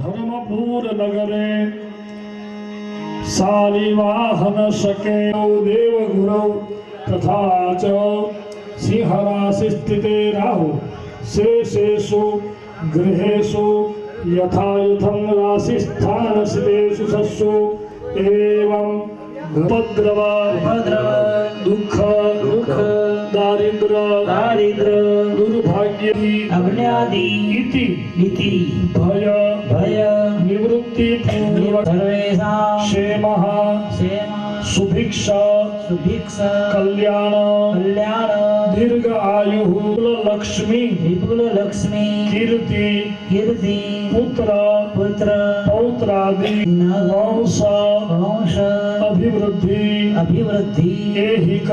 धर्मपुर नगरे शालिवाहन शके देवगुरौ तथा च सिंहराशि स्थिते राहु शेषेषु गृहेषु यथा यथं राशिस्थानस्थितेषु सस्सु एवं उपद्रव दुःख दारिद्र दुर्भाग्य अग्न्यादि इति भय निवृत्ति सर्वेषां क्षेमः सुभिक्षा कल्याण दीर्घ आयु विपुल लक्ष्मी कीर्ति पुत्र पौत्रादि वंश अभिवृद्धि ऐहिक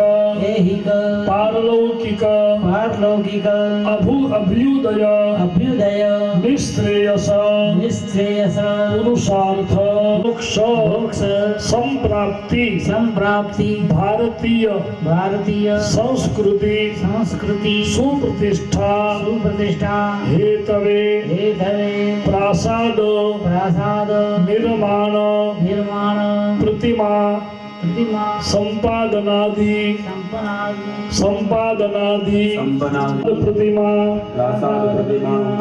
पारलौकिक अभ्युदय निश्रेयस पुरुषार्थ मोक्ष संप्राप्ति भारतीय संस्कृति सुप्रतिष्ठा हेतवे प्रासाद निर्माण प्रतिमा संपादनादि प्रतिमा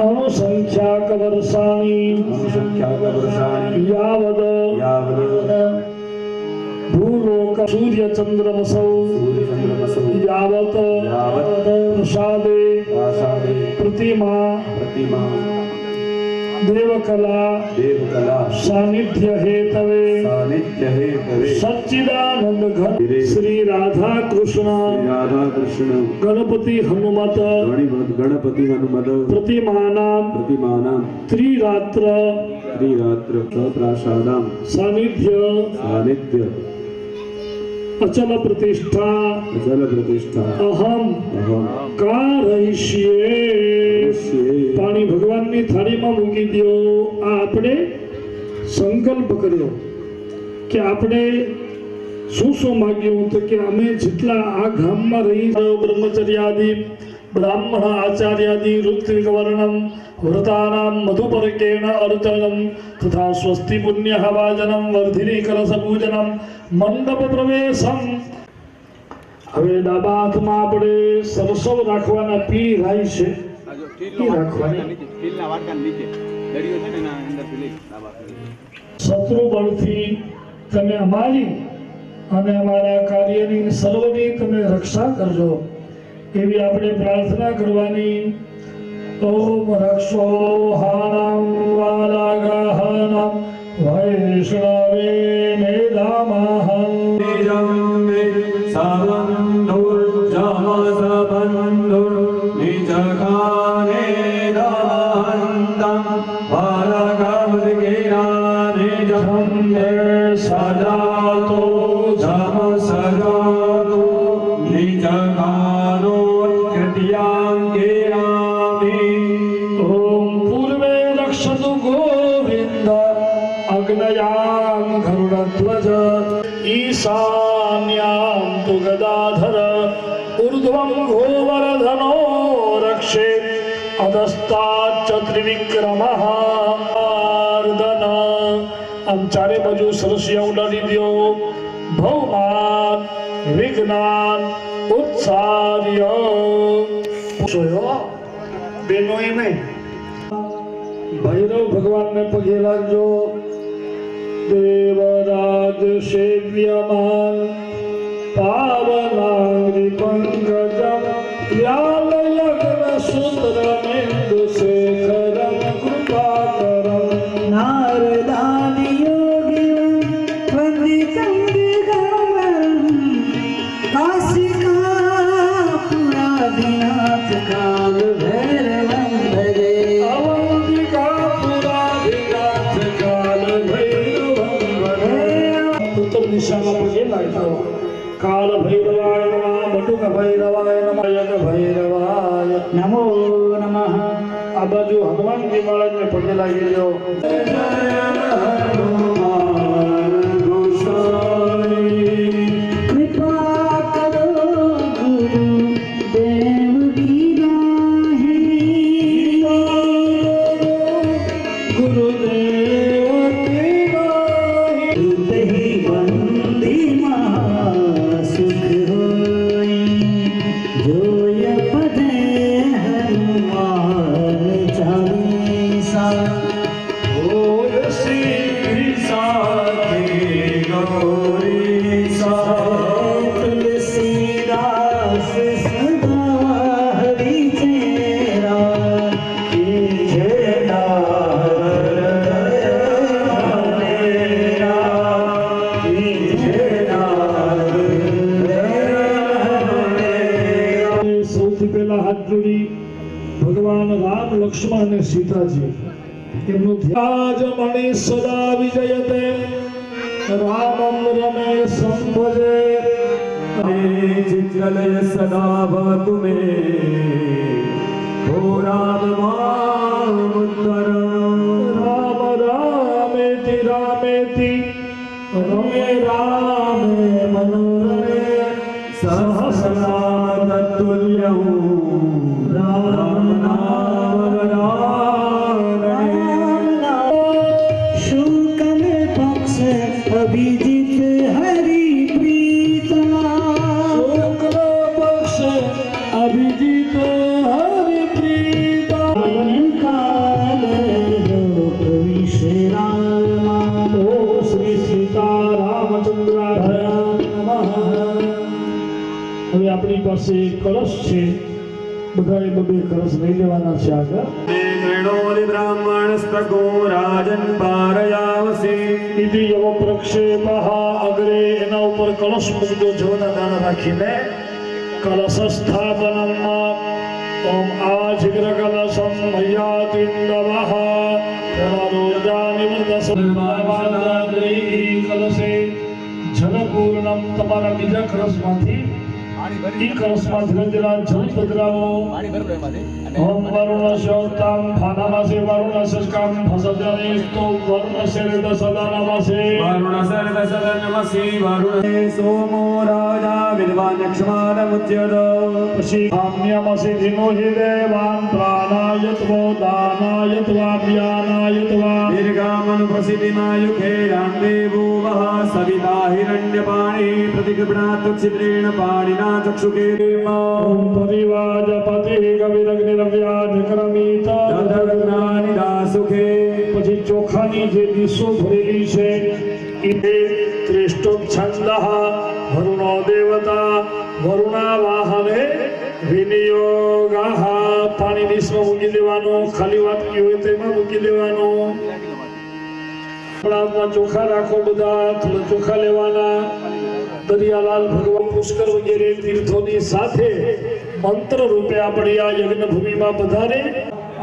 अनुसंख्याक वर्षाणि यावद भूलोक सूर्य चंद्रमसौ यावत प्रसादे प्रतिमा देवकला सानिध्य हेतवे सच्चिदानंद घन श्री राधा कृष्ण गणपति हनुमत प्रतिमानां त्रिरात्र प्रसादां सानिध्य अचल प्रतिष्ठा अहम कारयिष्ये पाणी भगवान ની થાળીમાં મૂકી દો આ આપણે સંકલ્પ કર્યો કે આપણે શું માંગ્યું તો કે અમે જેટલા આ ગામમાં રહી બ્રહ્મચર્યાદિ ब्राह्मण आचार्यादि ऋत्विक वर्णम व्रतानां मधुपर्केण अर्चनम तथा स्वस्ति पुण्यः वाजनम वर्धिनी कलश पूजनम मंडप प्रवेशम હવે ડાબા હાથમાં આપણે સરસવ રાખવાના પી રાઈ છે ઈ રાખવાની પીલના વાટકાની નીચે દરિયો છે ને એના અંદર પીલી ડાબા શત્રુ બળથી તમે અમારી અને અમારા કાર્યની સર્વની તમે રક્ષા કરજો એવી આપણે પ્રાર્થના કરવાની ઓમ રક્ષોહાણં વાલાગાહાણં વૈષ્ણવે મેધામહં સાબંધુર્જમસબંધુર નિજગાને દાહંતં વાલાગાવદગેરાને જહંને સજાતો જમ સજાતો નિજગાનો अग्नयां गरुडध्वज ईशान्यां तु गदाधर ऊर्ध्वं गोवर्धनो रक्षे अधस्ताच्च त्रिविक्रमः आर्दन आम चारे बाजू सरसिया उडाड़ी दियो भवमान विज्ञान उत्सार्य बेनो नहीं भैरव भगवान ने पगे लागजो देवराज सेव्यमान पावनांग्रि पंकजम व्याल यज्ञ सूत्रमेन्दु शेखरम कृपाकरम नारदादि योगिनं वन्दितं दिगम्बरं काशिकापुराधिनाथ कालभैरवं भजे काल भैरवाय नमः बटुक भैरवाय नमः यज्ञ भैरवाय नमो नमः आ बाजू हनुमान जी महाराज ने पगे लागी जो कृपा करो गुरुदेव की राही गुरुदेव બોલ શ્રી સાથે ગૌરી સા તુલસીદાસ સદા હરિ ચેરા સૌથી પહેલા હાથ જોડી ભગવાન રામ લક્ષ્મણ અને સીતાજી એમનું ધ્યાજ મણિ સદા વિજયતે રામમ રમે સંભજે ચિત્રલય સદા ભવતુ મે ઓ રામ મામુત્તર રામ રામેતિ રામેતિ રમે રામે મનોરમે સહસ્રનામ તતુલ્યં રામ નામ વરાનને શુકલ પક્ષ અભિજીત હરિ પ્રીતા શુક્લ પક્ષ અભિજીત હરિપ્રીતા કાલ લોક વિશ્રામા ઓ શ્રી સીતારામચંદ્રાય નમઃ. હવે આપણી પાસે કળશ છે, બધાએ બબે કળશ લઈ લેવાના છે આગળ. ગણોલિ બ્રાહ્મણસ્તગો રાજન પારયાવસી ઇતિ યવ પ્રક્ષેપઃ અગ્રે, એના ઉપર કળશ મૂકજો જવના દાણા રાખીને. કલશ સ્થાપનમ ઓમ આજિગ્ર કલશમ મય્યાતિન્દવઃ કલશે જલપૂર્ણમ. તમારા બીજા કળશમાંથી ઈ કળશમાં ધીરે ધીરે જલ પધરાવો. ઓમ વરુણસ્યોતામ ફાનામાસે વરુણસ્યસ્કામ ફસજનેસ્તો વરુણસ્યરિત સદા નમસે. વરુણ સર્વ સદનમસી વરુણ સોમો રાજા વિદ્વાનક્ષમાદમુચ્યત પછી કામ્યમસી ધીનોહિ દેવાન પ્રાણાયત્વો દાનાયત્વા વ્યાનાયત્વા. દીર્ઘામનુપ્રસિદ્ધિમાયુખે રામદેવો વઃ સવિતા હિરણ્યપાણી પ્રતિગૃહણાत् છિદ્રેણ પાણીના ચક્ષુકે ઓમ પરિવાજપતિ કવિરગ્નિરવ્યાધિક્રમિત. દધગ્નાનિદાસુખે પછી ચોખાની જે ડીશો ભરેલી છે એ ત્રેષ્ટોચ્છંદઃ વરુણો દેવતા વરુણા વાહને વિનિયોગાઃ. પાણી ડીશમાં મૂકી દેવાનું, ખાલી વાટકી હોય તેમાં મૂકી દેવાનું. આપણા ચોખા રાખો, બધા થોડા ચોખા લેવાના. દરિયાલાલ ભગવાન પુષ્કર વગેરે તીર્થોની સાથે મંત્ર રૂપે આપણી આ યજ્ઞ ભૂમિમાં પધારે.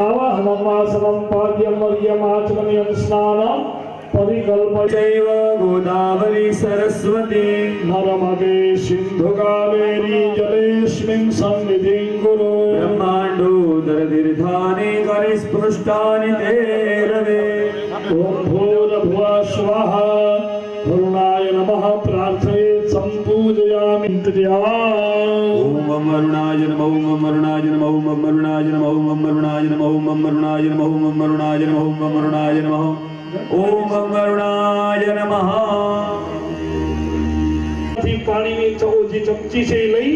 આવાહનમાસનમ પાદ્યમ મર્યમ આચમનિયમ સ્નાનમ પરિકલ્પ ચૈવ ગોદાવરી સરસ્વતી નર્મદે સિંધુ કાવેરી જલેસ્મિન સન્નિધિં કુરુ. બ્રહ્માંડોદરતીર્થાની કરીસ્પૃષ્ટાની તે રવે ઓમ ભૂર્ભુવઃ સ્વઃ વરુણાય નમઃ પ્રાર્થયે સંપૂજયામિ. ઓમ મમ અરુણાય નમઃ ઓમ મમ અરુણાય નમઃ ઓમ મમ અરુણાય નમઃ ઓમ મમ અરુણાય નમઃ ઓમ મમ અરુણાય નમઃ ઓમ મમ અરુણાય નમઃ ઓમ મમ અરુણાય નમઃ ઓમ મમ અરુણાય નમઃ. પાણીની જે ચમચી છે એ લઈ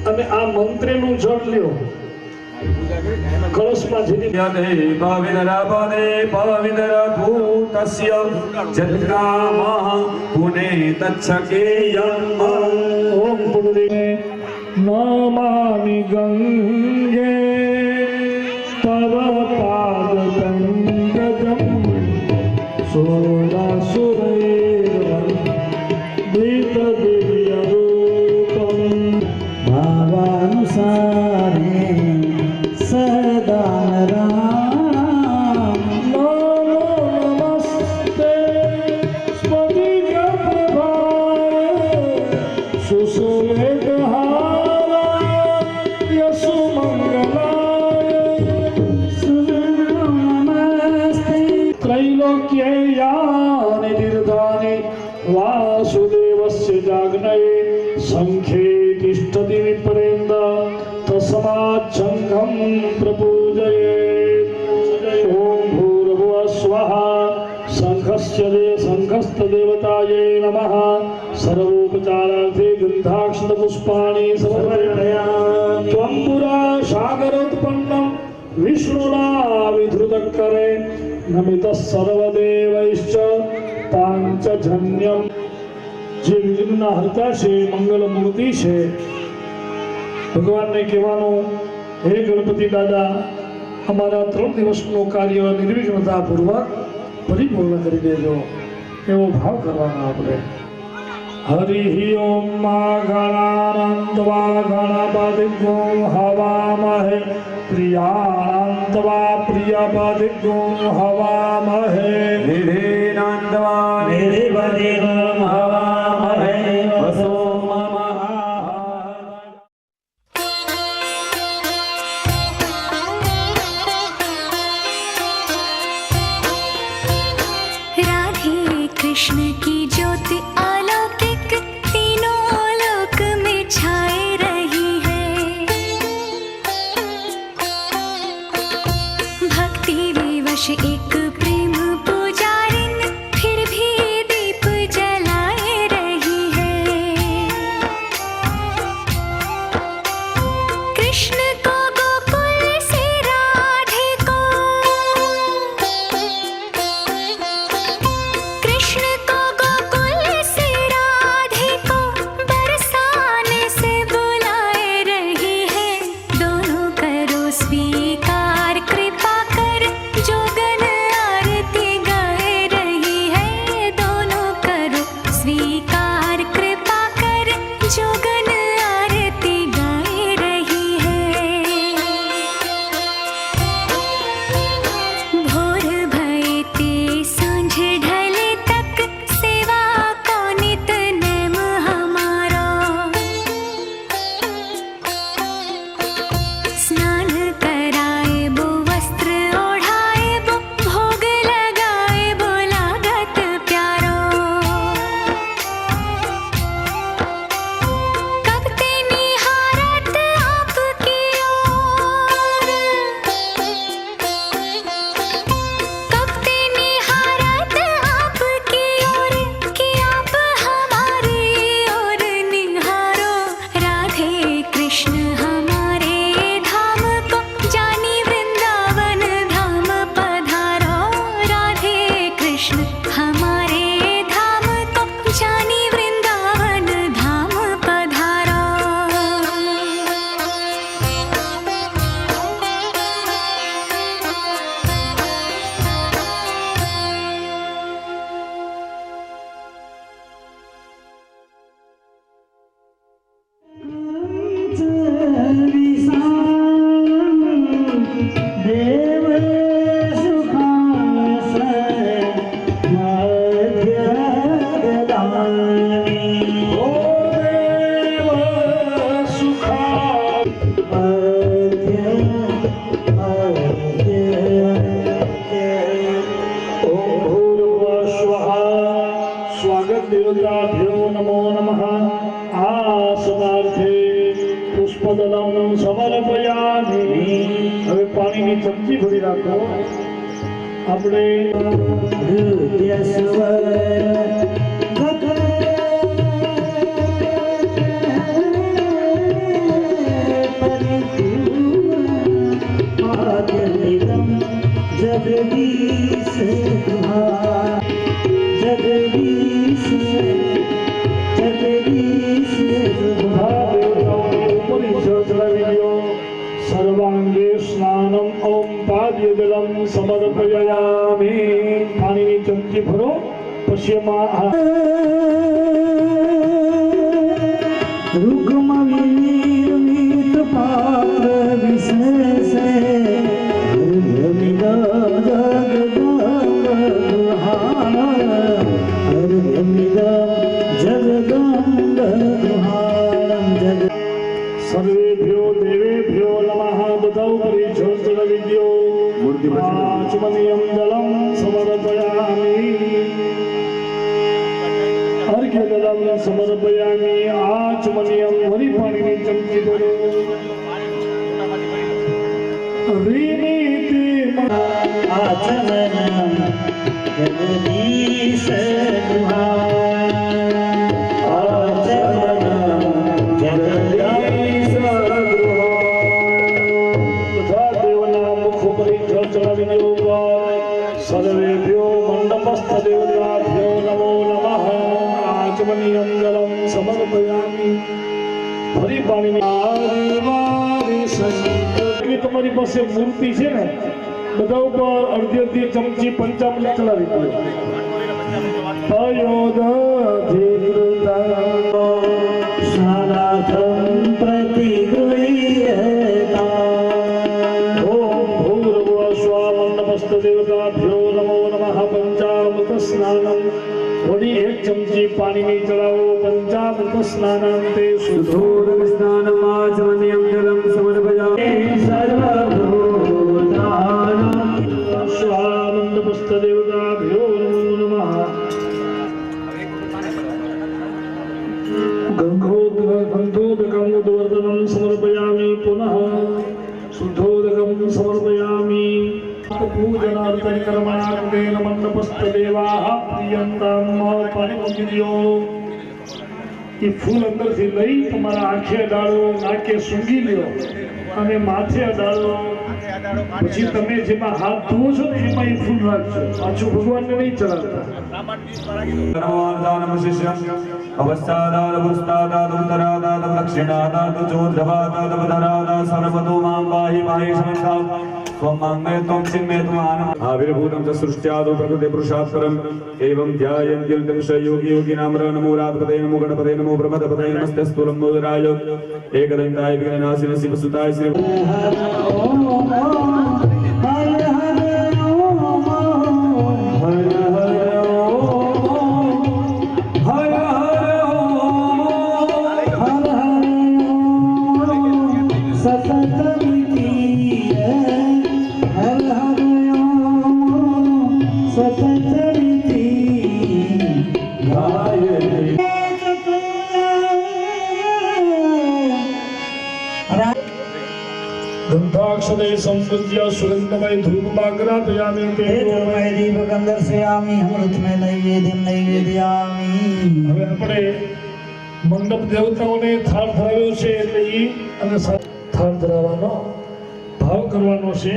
અને આ મંત્રેલું જળ લ્યો. કળશમાં જેની યદે પવિત્ર પવિત્ર ભૂતસ્ય જત્રામઃ પુને તચ્છકેયમ. ઓમ પુરુષે નમામિ ગંગે તવ પાદ પંકજમ સોદાસુરૈર્વંદિત દિવ્ય રૂપમ. ભાવાનુસારે સદા રામ નમો નમસ્તે સ્ફટિક પ્રભાય સુશોભિતહારાય યશુમંગલાય. નમસ્તે त्रैलोक्ययानि तीर्थानि वासुदेवस्य जाग्नये संख्ये तिष्ठति विप्रेन्द तस्माच्छङ्खं प्रपूजयेत्. ॐ भूर्भुवः स्वः शङ्खस्तदेवतायै नमः. सर्वोपचारार्थे गन्धाक्षतपुष्पाणि समर्पयामि. त्वं पुरा सागरोत्पन्नं विष्णुना विधृतकरे નમિત સર્વદેવૈશ્ચ પાંચજન્યમ જે વિઘ્નના હર્તા છે મંગલ મૂર્તિ છે ભગવાનને કહેવાનું હે ગણપતિ દાદા અમારા 3 દિવસનું કાર્ય નિર્વિઘ્નતાપૂર્વક પરિપૂર્ણ કરી દેજો એવો ભાવ કરવાનો આપણે હરિ ઓમ મા ગણાનંદવા ગણપતિગો હવામહે પ્રિયાનંદવા પ્રિયપતિગો હવામહે નિધિનંદવા નિધિપતિગો હવામહે વસો कृष्ण की ज्योति अलौकिक तीनों लोक में छाए रही है भक्ति विवश एक प्रेम पुजारिन फिर भी दीप जलाए रही है कृष्ण को गोकुल से राधे को कृष्ण को गोकुल से राधे को बरसाने से बुलाए रही है दोनों करो स्वीकार कृपा कर जोगन आरती गाए रही है दोनों करो स्वीकार कृपा कर जोगन आरती गाए रही है भोर भये ते सांझ ढले तक सेवा को नित नेम हमारा स्नान कराए बो वस्त्र ओढ़ाए बो भोग लगाए बो लागत प्यारो कब ते निहारत आपकी ओर कब ते निहारत आपकी ओर कि आप हमारी ओर निहारो राधे कृष्ण हमारे धाम को जानी वृंदावन धाम पधारो राधे कृष्ण हमारे धाम को जानी वृंदावन धाम पधारो देव सुखास मध्य गदानी ઓ દેવ સુખા मध्य ઓમ ભૂર્ભુવઃ સ્વઃ સ્વાગત દેવતાભ્યો નમો નમઃ આસનાર્થે પુષ્પદલમ સમર્પયામિ હવે પાણીની ચમચી ભરી રાખો આપણે हृदय स्वर जगदीश जगदीश जगदीश સર્વાંગે સ્નાનમ ઓમ પાદ્યજલમ સમર્પયામિ પાણીની ચમચી ભરો પછી એમાં रुक्म विनीत पात्र विशेष हृदयमिद जगदम्ब दुहारं जग સર્વેભ્યો દેવેભ્યો નમઃ બધા ઉપરી જળ વિદ્યો મૂર્તિ પછી. આચમનીયમ જલમ સમર્પયામિ અર્ઘ્યજલમ સમર્પયામિ આચમનીયમ વરી પાણીની ચમચી ભરો રીનીતિ आचमनम जगदीश आचमनम जगदीश તથા દેવના મુખ ઉપર જળ ચડાવીને सर्वेभ्यो मंडपस्थ देवताभ्यो नमो नमः आचमनीयं जलं समर्पयामि ફરી પાણીની તમારી પાસે મૂર્તિ છે ને બધા ઉપર અડધી અડધી ચમચી પંચામૃત ચડાવી દો સારાથમ પ્રતિગૃહ્યતા ઓમ ભૂર્ભુવઃ સ્વાહ મંડપસ્થ દેવતાભ્યો નમો નમઃ પંચામૃત સ્નાનમ વળી એક ચમચી પાણીની ચડાવો પંચામૃત સ્નાનાંતે શુદ્ધોદક સ્નાનમાચમનીયં જલમ સમર્પયામિ સર્વભૂતાનાં સ્વાહ મંડપસ્થ દેવતાભ્યો નમો નમઃ ગંધોદકમ ઉદ્વર્તનમ સમર્પયામિ પુનઃ શુદ્ધોદકમ સમર્પયામિ પૂજનાર્થં કર્મણાર્થેન મંડપસ્થ દેવાઃ પ્રિયંતમ પાણી મૂકી દ્યો એ ફૂલ અંદરથી લઈ તમારા આંખે અડાડો નાકે સૂંઘી લ્યો અને માથે અડાડો પછી તમે જેમાં હાથ ધુઓ છો ને એમાં એ ફૂલ રાખજો પાછું ભગવાનને નહીં ચડાવતા નમોદાનમ શિષ્યં અવસ્થાદાદ પુસ્તાદાદ ઉત્તરાદાદ દક્ષિણાદાદ ચોદ્રવાદાદ વદરાદાદ સર્વતો માં પાહિ પાહિ સમંતા સ્વમાંગે ત્વં ચિન્મે ત્વાન આવિર્ભૂતં ચ સૃષ્ટ્યાદો પ્રકૃતે પુરુષાत् પરમ એવં ધ્યાયન્ત્યં શ યોગી યોગીનામ નમો રાધપતય નમો ગણપતય નમો બ્રહ્મપતય નમસ્તે સ્થૂલંબોધરાય એકદંતાય વિઘ્નનાશિને શિવસુતાય શ્રી गंधाक्षरे संपूज्य सुगंधमय धूपमाग्रापयामि ते तेजोमय दीपकं दर्शयामि अमृतमय नैवेद्यं नैवेदयामि હવે આપણે મંડપ દેવતાઓને થાળ ધરાવ્યો છે એટલે ઈ અને થાળ ધરાવવાનો ભાવ કરવાનો છે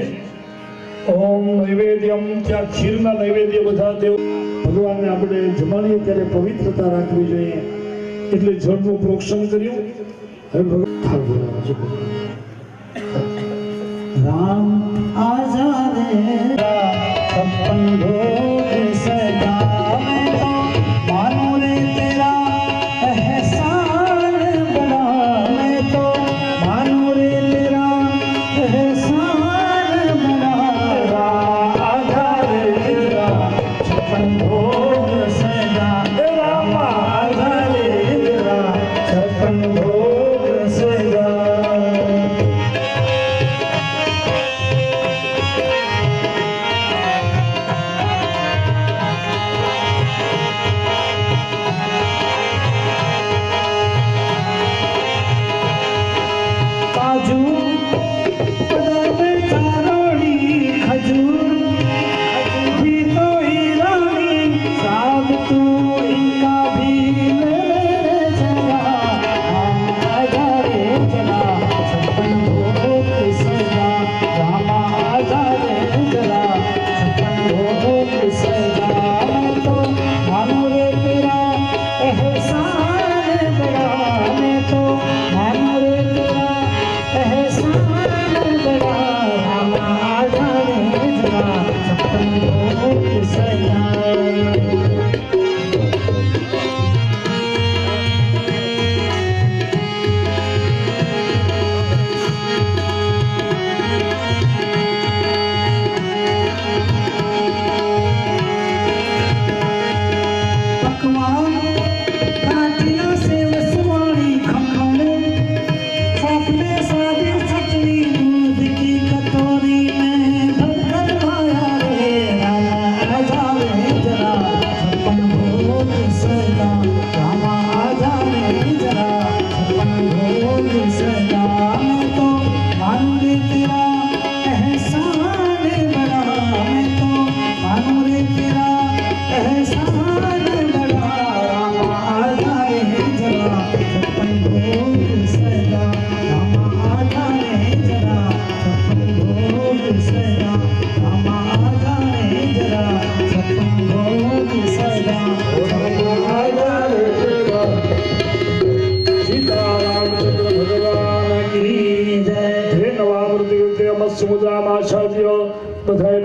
ઓમ નૈવેદ્યમ ત્યાં ખીરના નૈવેદ્ય બધા દેવ ભગવાનને આપણે જમાડીએ ત્યારે પવિત્રતા રાખવી જોઈએ એટલે જળનું પ્રોક્ષણ કર્યું હવે ભગવાન થાળ ધરાવવાનો છે राम आजादे छप्पन भोग सजावे तो मानो रे तेरा एहसान बड़ा मैं तो मानो रे तेरा एहसान बड़ा आजादे छप्पन भोग सजा राम आजादे छप्पन भोग सजा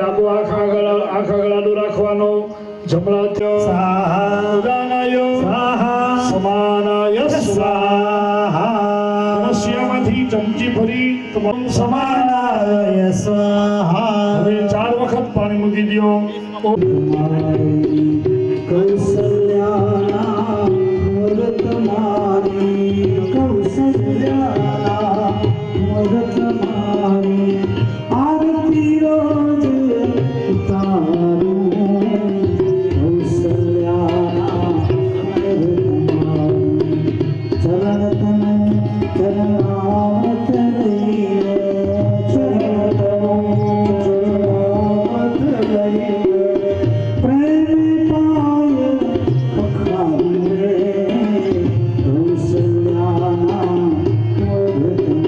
ડાબો આંખ આગળ આડું રાખવાનો જમણા સ્વાહા ઉદાનાય સ્વાહા સમાનાય સ્વાહા રસ્યામાંથી ચમચી ભરી તમામ સમાન સમાનાય સ્વાહા હવે 4 વખત પાણી મૂકી દો કૌશલ્યાના મૂર્તમારી કૌશલ્યાના મૂર્તમારી આરતી રોજ ઉતારું કૌશલ્યાના મૂર્તમારી ચરણ તન ચરણામત લઈને ચરણામત લઈને પ્રેમ પાય પખારે કૌશલ્યાના મૂર્તમારી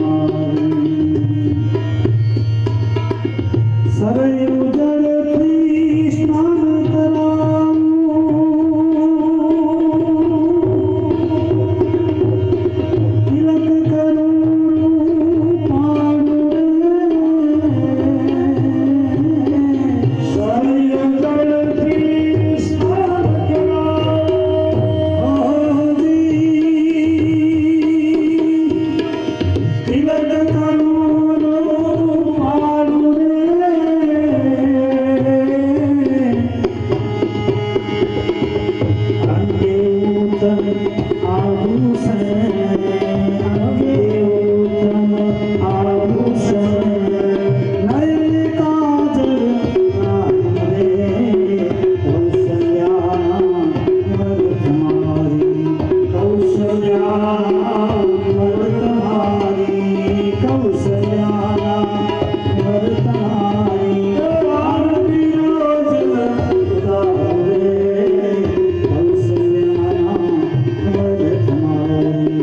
સરયુ જળથી સ્નાન કરાવું તિલક કરું સરયુ જળથી સ્નાન કરાવું તિલક કરું પાડું અંગે ઉત્તમ આભૂષણ અંગે ઉત્તમ આભૂષણ નયન કાજલ રે કૌશલ્યાના વર્તમારી કૌશલ્યાના વર્તમારી કૌશલ્યાના વર્તમારી આરતી રોજ ઉતારે કૌશલ્યાના વર્તમારી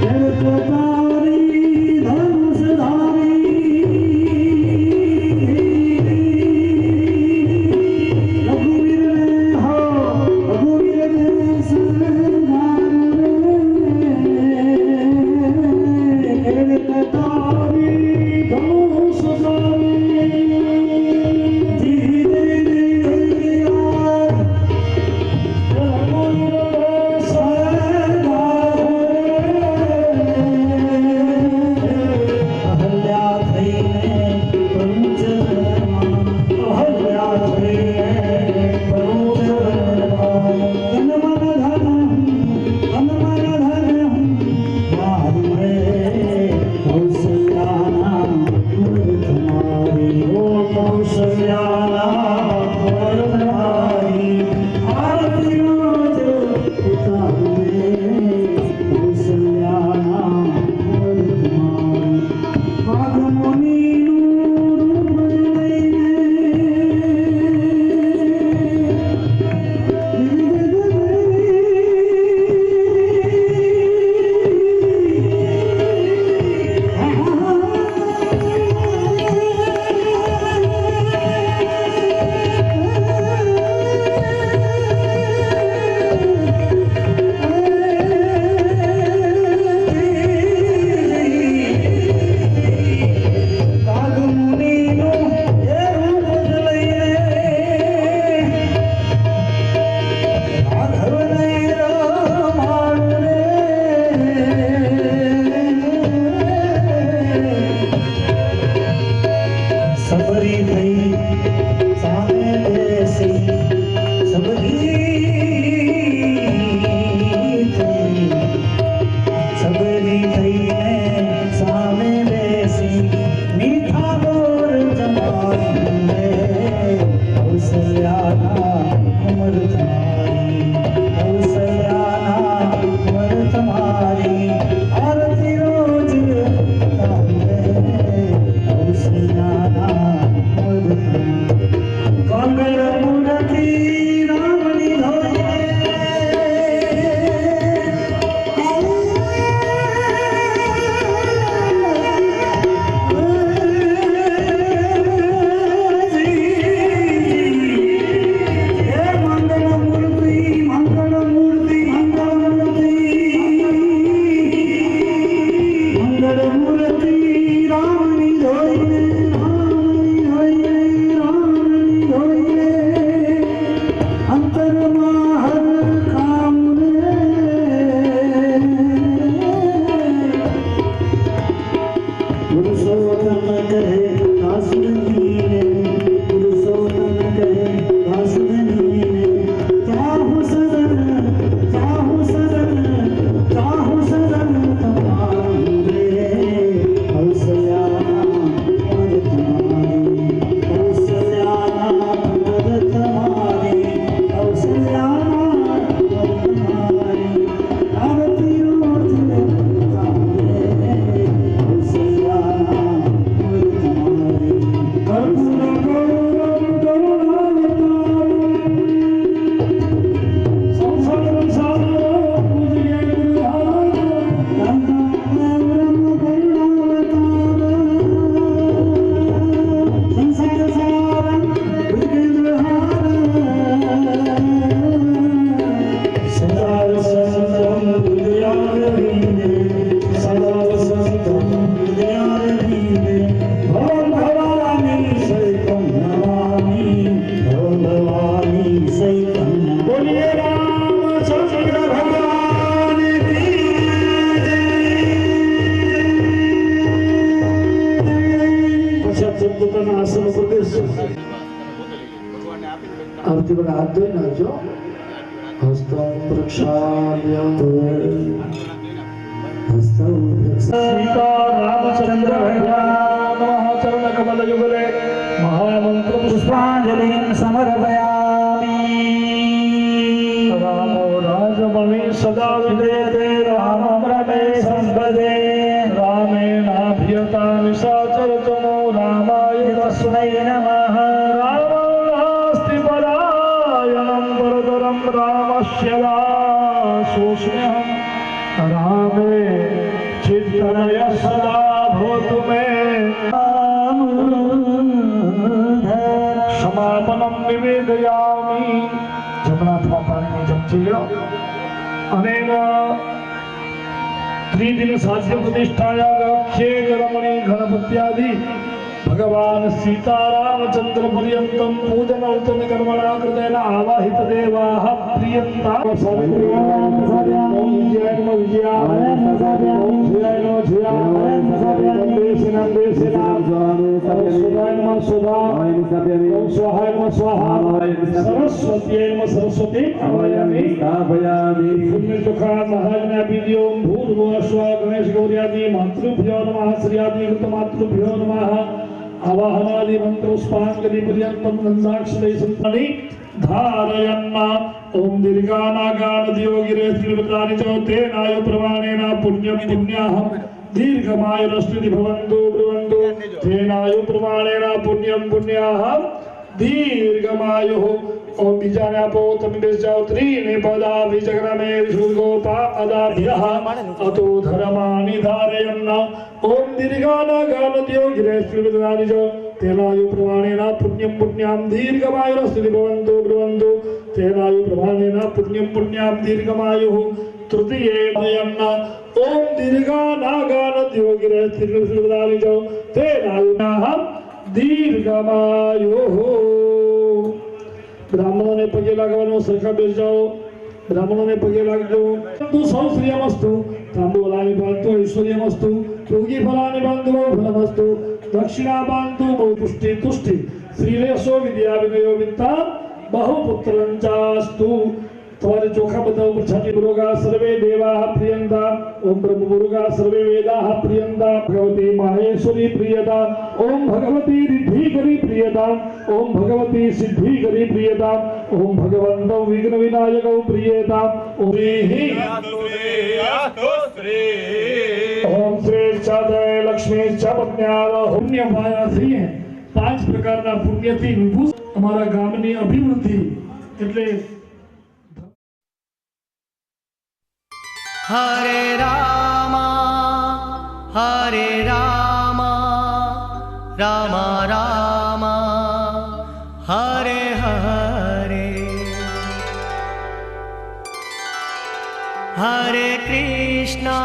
જળકતારી ધનુષધારી રઘુવીરને હો રઘુવીરને સંગારે જળકતારી ધનુષધારી ધીરે ધીરે અહલ્યા થઈને પરુચરમાં અહલ્યા થઈને પરુચરમાં તન મન ધન મારું રે કૌશલ્યાના મૂર્તમારી ઓ કૌશલ્યાના મૂર્તમારી આરતી રોજ ઉતારું રે કૌશલ્યાના મૂર્તમારી આગમનીનું રૂપ કાગમુનિનું એ રૂપ લઈને રાઘવને રમાડું રે સબરી થઈ સામે બેસી સબરી થઈને સામે બેસી મીઠા બોર જમાડું રે કૌશલ્યાના અમૃતમારી કૌશલ્યાના અમૃતમારી આરતી રોજ ઉતારું રે કૌશલ્યાના અમૃતમારી આરતી બધા હાથ ધોઈ નાખજો. હસ્તં પ્રક્ષાલ્ય સીતા રામચંદ્ર ચરણ કમલ યુગલે મહામંત્ર પુષ્પાંજલિં સમર્પયામિ. રામો રાજમણિ સદા વિદેતે રામં રમે સંપદે રામેણાભ્યતા નિશાચરચનો રામાય તસ્મૈ નમઃ. રામાસ્તિ પરાયણં પરતરં રામસ્ય દાસોऽસ્મ્યહં. રામે ચિત્તનય સદા ભવતુ મે. સમાપનમ નિવેદયામિ. જમણા હાથમાં પાણીની ચમચી લો અને ત્રિદિન સાધ્ય પ્રતિષ્ઠાયા લક્ષ્યે રમણી ગણપત્યાદિ ભગવાન સીતારામચંદ્ર પર્યંતમ પૂજન અર્થન કર્મણા કૃતેન આવાહિત દેવાઃ પ્રિયંતા. ઓમ વિજયાય નમઃ વિજયાય ઓમ જયાય નમઃ જયાય ઓમ દેશિનાં દેશિનાં ઓમ સુધાય નમઃ સુધાય ઓમ સ્વાહાય નમઃ સ્વાહા સરસ્વત્યાય નમઃ સરસ્વતી આવાયામિ સ્થાપયામિ. પુણ્યસુખા મહાજને આપી દો. ભૂર્ભુવઃ સ્વાહ ગણેશ ગૌર્યાદિ માતૃભ્યો નમઃ શ્રીયાદિ કૃતમાતૃભ્યો નમઃ. આવાહનાદિ મંત્રોષ્પાંજલિ પર્યંતમ નંદાક્ષરૈ સંતાનિ ધારયન્ન. ઓમ દીર્ઘાનાગાનદિયો ગિરે શ્રીવૃતાનિ ચ તેનાયુ પ્રમાણેન પુણ્યમ પુણ્યાહમ દીર્ઘમાયુરસ્તુતિ ભવન્તુ બ્રુવન્તુ તેનાયુ પ્રમાણેન પુણ્યમ પુણ્યાહમ દીર્ઘમાયુઃ. ઓમ બીજાને આપો તમે બેસ જાઓ. ત્રીને પદા વિજગ્રમે વિશુગોપા અદાભ્યઃ અતો ધર્માનિ ધારયન્ન. ઓમ દીર્ઘાનાગાનદિયો ગિરે શ્રીવૃતાનિ ચ તેનાયુ પ્રમાણેન પુણ્યમ પુણ્યામ દીર્ઘમાયુરસ્તુતિ ભવન્તુ બ્રુવન્તુ તેનાયુ પ્રમાણેન પુણ્યમ પુણ્યામ દીર્ઘમાયુઃ. તૃતીયે ધારયન્ન. ઓમ દીર્ઘાનાગાનદિયો ગિરે શ્રીવૃતાનિ ચ તેનાયુ દીર્ઘમાયુઃ. બ્રાહ્મણોને પગે લાગવાનો. સરખા બેસ જાઓ. બ્રાહ્મણોને પગે લાગજો. તું સૌ શ્રિયમસ્તુ તાંબૂલાની બાંધતો ઐશ્વર્યમસ્તુ યોગી ફલાની બાંધવો ફલમસ્તુ દક્ષિણા બાંધતો બહુ પુષ્ટિ તુષ્ટિ શ્રીરેશો વિદ્યા વિનયો વિત્તા બહુ પુત્રંચાસ્તુ. તમારે ચોખા બધા ઉપર છાતી પુરોગા સર્વે દેવાઃ પ્રિયંતા. ઓમ બ્રહ્મ પુરોગા સર્વે વેદાઃ પ્રિયંતા. ભગવતી માહેશ્વરી પ્રિયતા. ઓમ ભગવતી રિદ્ધિકરી પ્રિયતા. ઓમ ભગવતી સિદ્ધિકરી પ્રિયતા. ઓમ ભગવંતો વિઘ્ન વિનાયકૌ પ્રિયતા. ઓમ શ્રી ચાદય લક્ષ્મી ચાપત્ન્યા પુણ્ય પાયાથી 5 પ્રકારના પુણ્યથી વિભૂષ અમારા ગામની અભિવૃદ્ધિ એટલે हरे रामा राम राम हरे हरे. हरे कृष्णा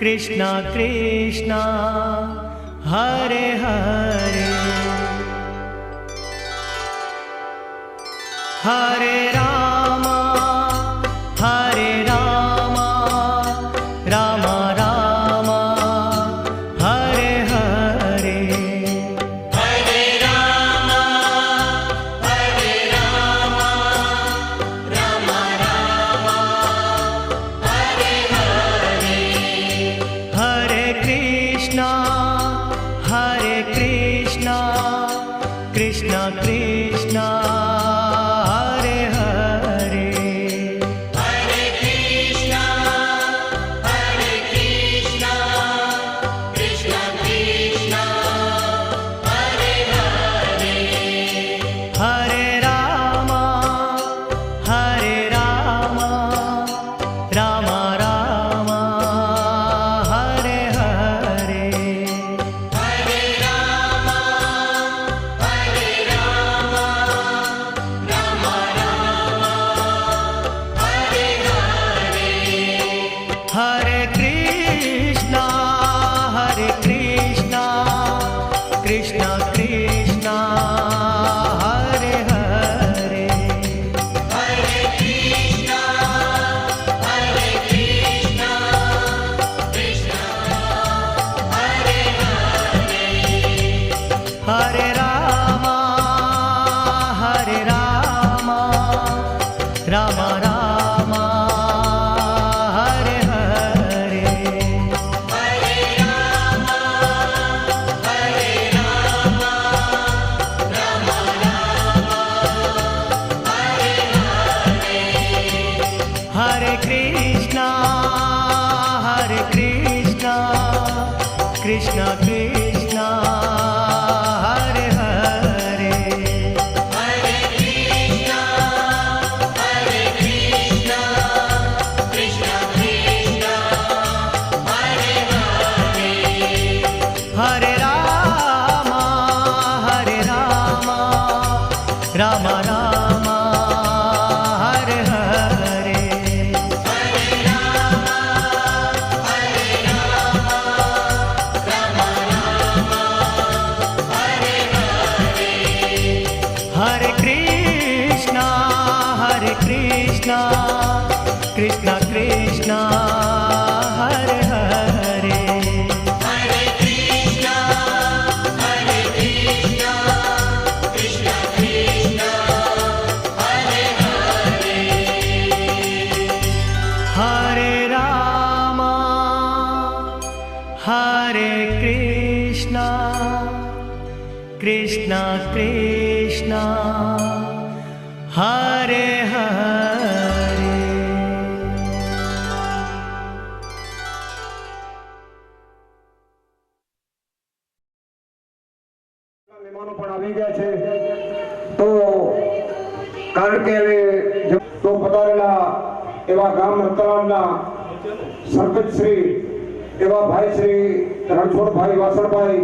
कृष्ण कृष्ण हरे हरे. हरे राम राम राम हरे हरे. हरे राम राम राम हरे हरे. हरे कृष्णा कृष्ण कृष्ण हरे हरे. हरे कृष्णा कृष्ण कृष्ण हरे हरे. हरे राम राम राम हरे हरे. हरे राम राम राम हरे हरे. हरे कृष्णा कृष्ण कृष्ण हरे हरे. हरे कृष्णा कृष्ण कृष्ण हरे हरे. हरे राम कृष्णा कृष्णा कृष्णा हरे हरे हरे कृष्णा कृष्णा कृष्णा हरे हरे हरे रामा हरे कृष्णा कृष्णा कृष्णा हरे हरे મહેમાનો પણ આવી ગયા છે તો કારણ કે હવે તો પધારેલા એવા ગામ રતલામના સરપંચ શ્રી એવા ભાઈ શ્રી રણછોડભાઈ વાસણભાઈ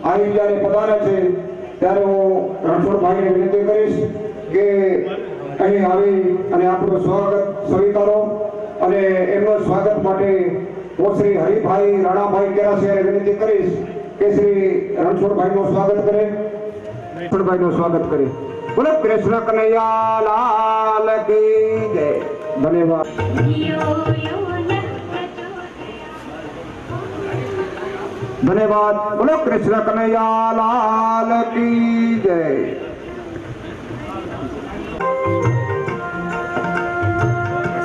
આવી જ્યારે પધાર્યા છે ત્યારે હું રણછોડભાઈને વિનંતી કરીશ કે અહીં આવી અને આપણું સ્વાગત સ્વીકારો અને એમના સ્વાગત માટે હું શ્રી હરિભાઈ રાણાભાઈ કેરાસિયાને વિનંતી કરીશ કે શ્રી રણછોડભાઈનું સ્વાગત કરે રણછોડભાઈનું સ્વાગત કરે બોલો કૃષ્ણ કનૈયા લાલ કી જય ધન્યવાદ ધન્યવાદ બોલો કૃષ્ણ કનૈયા લાલ કી જય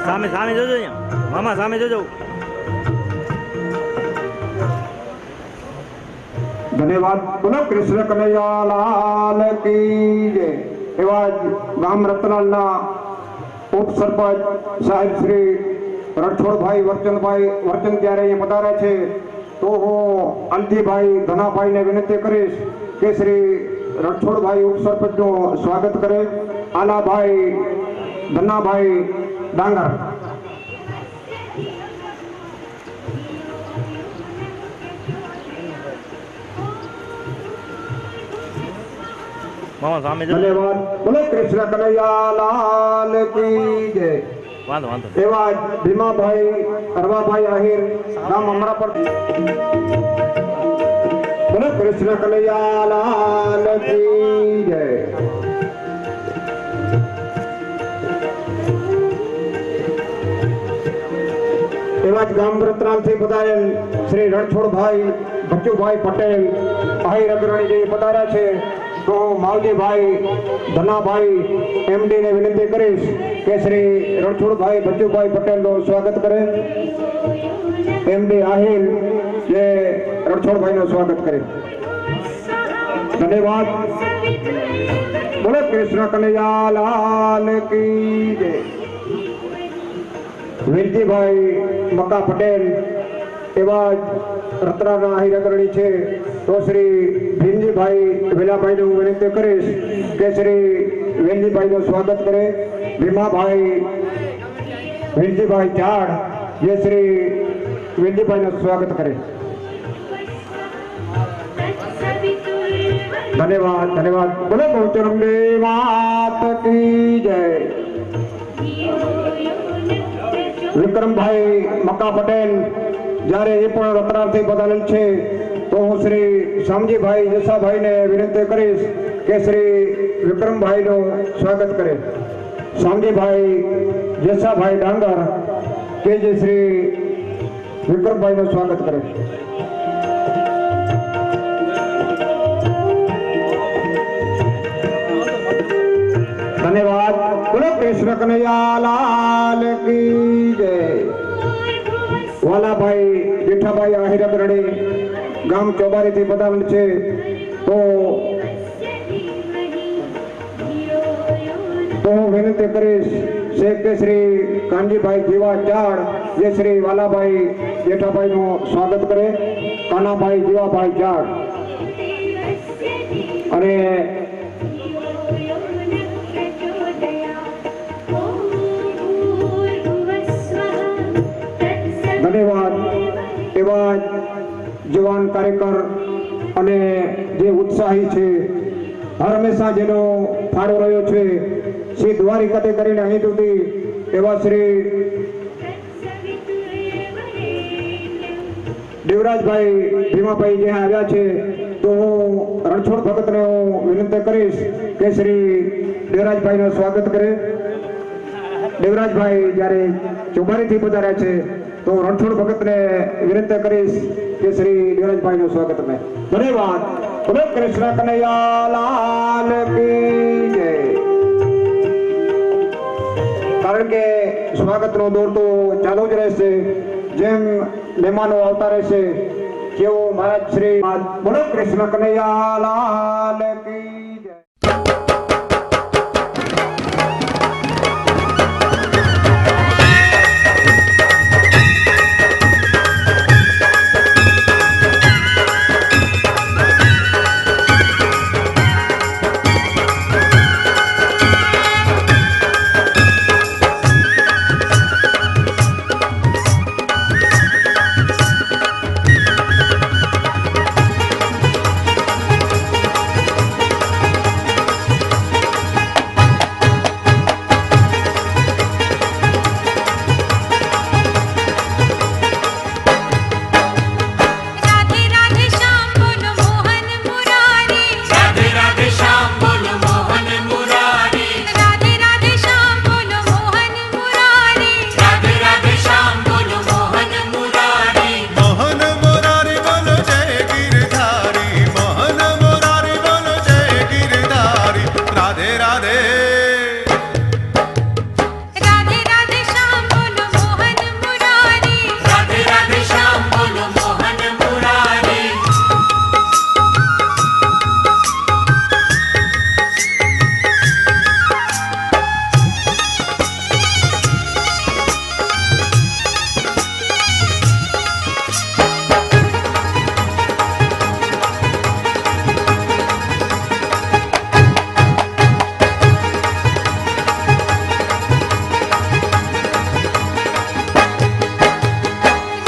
સામે સામે જોજો અહીંયા મામા સામે જોજો ધન્યવાદ બોલો કૃષ્ણ કનૈયા લાલ કી જય એવા ગામ રતનાલના ઉપસરપંચ સાહેબ શ્રી રણછોડભાઈ વર્ચન જ્યારે અહીંયા પધાર્યા છે તો હું અલજીભાઈ ધનાભાઈને વિનંતી કરીશ કે શ્રી રણછોડભાઈ ઉપસરપંચનું સ્વાગત કરે આલાભાઈ ધનાભાઈ ડાંગર મામા સામે જોજો ધન્યવાદ બોલો કૃષ્ણ કનૈયા લાલ કી જય વાંધો વાંધો એવા ભીમાભાઈ અરવાભાઈ આહિર ગામ અમરાપર બોલો કૃષ્ણ કનૈયા લાલ કી જય એવા જ ગામ રતનાલથી પધારેલ શ્રી રણછોડભાઈ બચ્ચુભાઈ પટેલ આહિર અગ્રણી જે પધાર્યા છે તો માવજીભાઈ ધનાભાઈ એમડી ને વિનંતી કરીશ કે શ્રી રણછોડભાઈ બચ્ચુભાઈ પટેલનું સ્વાગત કરે એમડી આહિર જે રણછોડભાઈનું સ્વાગત કરે ધન્યવાદ બોલો કૃષ્ણ કનૈયા લાલ કી જય વિરજીભાઈ મક્કા પટેલ એવા રતનાના આહિર અગ્રણી છે તો શ્રી ભીમજીભાઈ વેલાભાઈને હું વિનંતી કરીશ કે શ્રી વેલજીભાઈનું સ્વાગત કરે ભીમાભાઈ વેલજીભાઈ ચાડ જે શ્રી વેલજીભાઈનું સ્વાગત કરે ધન્યવાદ ધન્યવાદ બોલો બહુચરંબે માત કી જય વિક્રમભાઈ મક્કા પટેલ જ્યારે એ પણ રતનાલથી પધારેલ છે તો હું શ્રી શામજીભાઈ જસાભાઈને વિનંતી કરીશ કે શ્રી વિક્રમભાઈનું સ્વાગત કરે શામજીભાઈ જસાભાઈ ડાંગર કે જે શ્રી વિક્રમભાઈનું સ્વાગત કરે ધન્યવાદ બોલો કૃષ્ણ કનૈયા લાલ કી જય વાલાભાઈ જેઠાભાઈ આહિર અગ્રણી ગામ ચોબારીથી પધારેલ છે તો હું વિનંતી કરીશ શેખ કે શ્રી કાનજીભાઈ જીવા ચાડ જે શ્રી વાલાભાઈ જેઠાભાઈનું સ્વાગત કરે કાનાભાઈ જીવાભાઈ ચાડ અને ધન્યવાદ એવા જવાન કાર્યકર અને જે ઉત્સાહી છે હર હંમેશા જેનો ફાળો રહ્યો છે શ્રી દ્વારિકાથી કરીને અહીં સુધી એવા શ્રી દેવરાજભાઈ ભીમાભાઈ જ્યાં આવ્યા છે તો હું રણછોડ ભગતને હું વિનંતી કરીશ કે શ્રી દેવરાજભાઈનું સ્વાગત કરે દેવરાજભાઈ જ્યારે ચોબારીથી પધાર્યા છે તો રણછોડ ભગતને વિનંતી કરીશ કે શ્રી દેવરાજભાઈનું સ્વાગત મેં ધન્યવાદ. બોલો કૃષ્ણ કનૈયા લાલ કી જય. કારણ કે સ્વાગતનો દોર તો ચાલુ જ રહેશે, જેમ મહેમાનો આવતા રહેશે કેવો મહારાજ શ્રી બોલો કૃષ્ણ કનૈયા લાલ કી જય. राधे राधे श्याम बोलो मोहन मुरारी राधे राधे श्याम बोलो मोहन मुरारी राधे राधे श्याम बोलो मोहन मुरारी राधे राधे श्याम बोलो मोहन मुरारी मोहन मुरारी बोलो जय गिरधारी, मोहन मुरारी बोलो जय गिरधारी, राधे राधे राधे राधे श्याम बोलो मोहन मुरारी राधे राधे श्याम बोलो मोहन मुरारी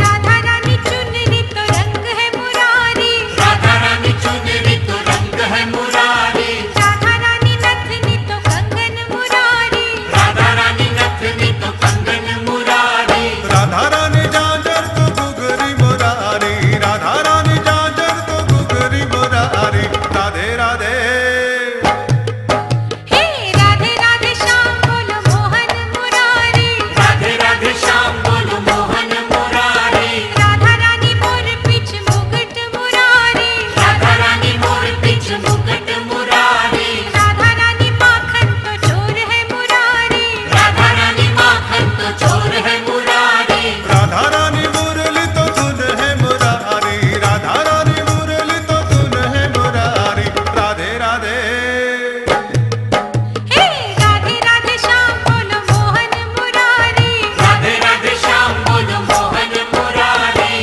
राधा रानी चुनरी तो रंग है मुरारी राधा रानी चुनरी तो रंग है मुरारी राधा रानी नथनी तो कंगन मुरारी राधा रानी नथनी तो कंगन मुरारी राधा रानी जांजर तो गुगरी मुरारी, राधा रानी जांजर तो गुगरी मुरारी, राधे राधे हे राधे राधे श्याम बोलो मोहन मुरारी राधे राधे श्याम बोलो मोहन मुरारी राधा रानी मोर पीछ मुकुट मुरारी राधा रानी मोर पीछ मुकुट मुरारी राधा रानी माखन तो चोर है मुरारी राधा रानी माखन तो चोर है मुरारी राधा रानी मुरली तो धुन है मुरारी, राधा रानी मुरली तो धुन है मुरारी, राधे राधे हे राधे राधे श्याम बोलो मोहन मुरारी राधे राधे श्याम बोलो मोहन मुरारी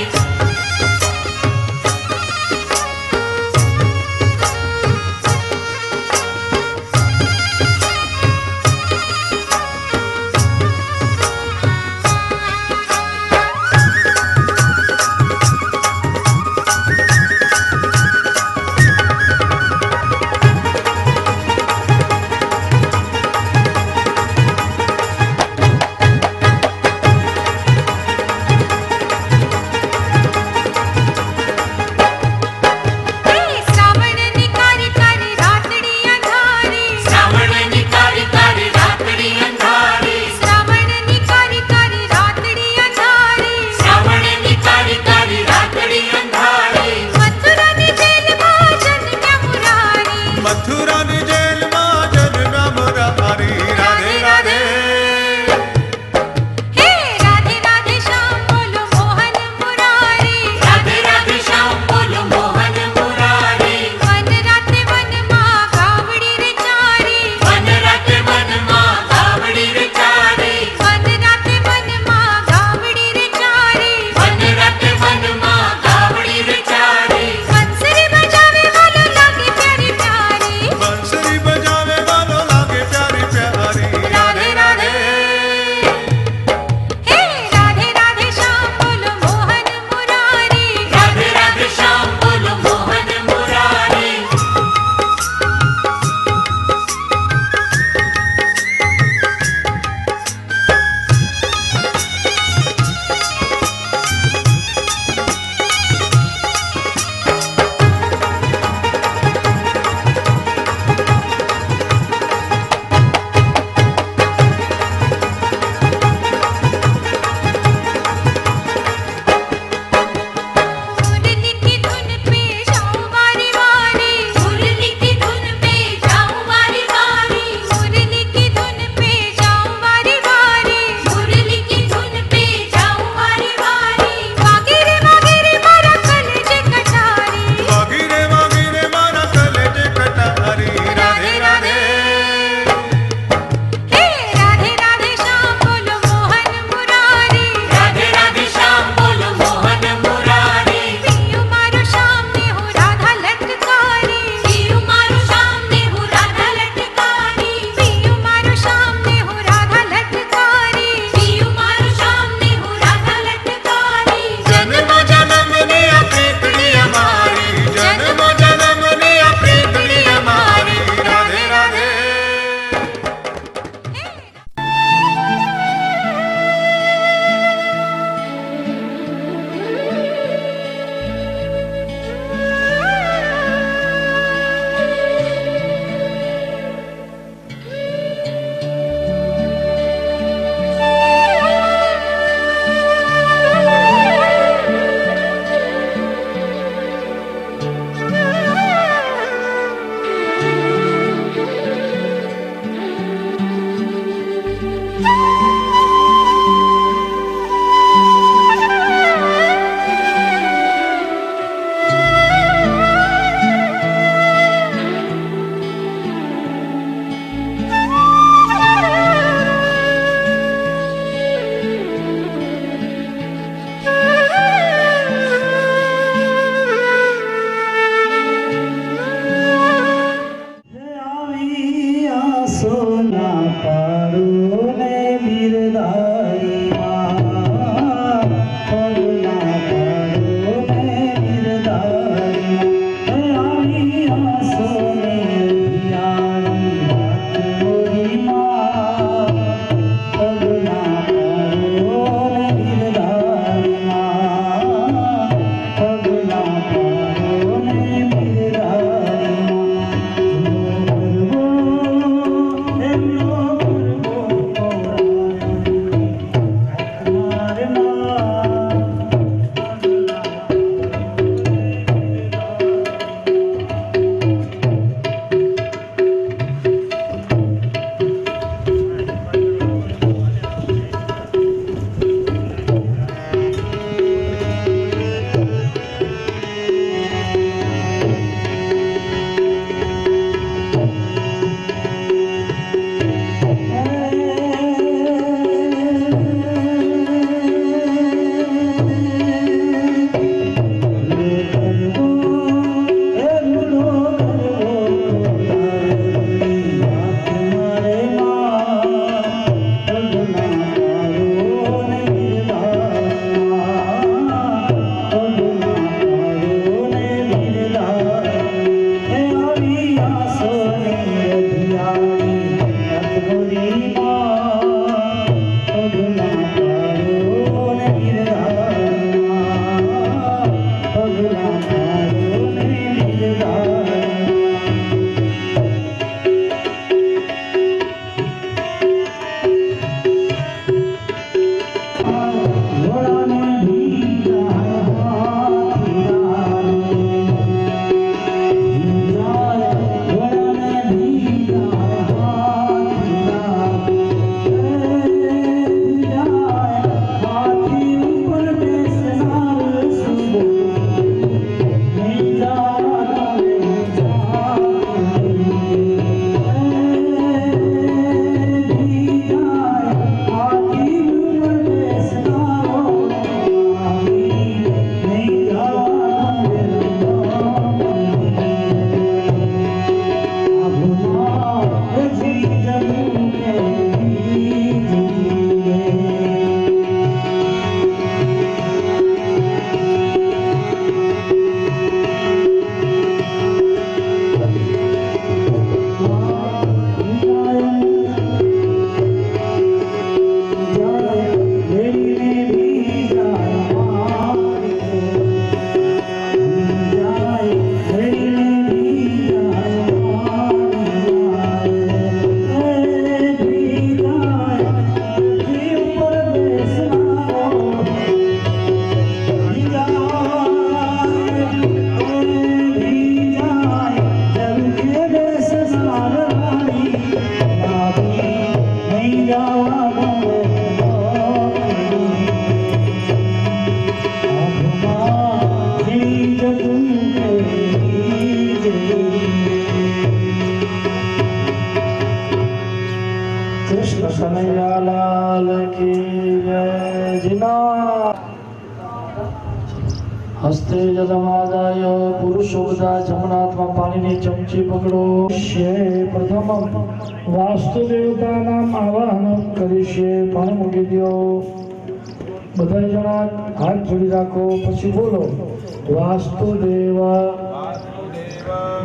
લાલ કી જય જીના હસ્તે જલમાદાય પુરુષો બધા જમણાત્મા પાણીની ચમચી પકડો પ્રથમ વાસ્તુ દેવતાનામ આવાહન કરીશે પાણી મૂકી દો બધા જણા હાથ જોડી રાખો પછી બોલો વાસ્તુદેવ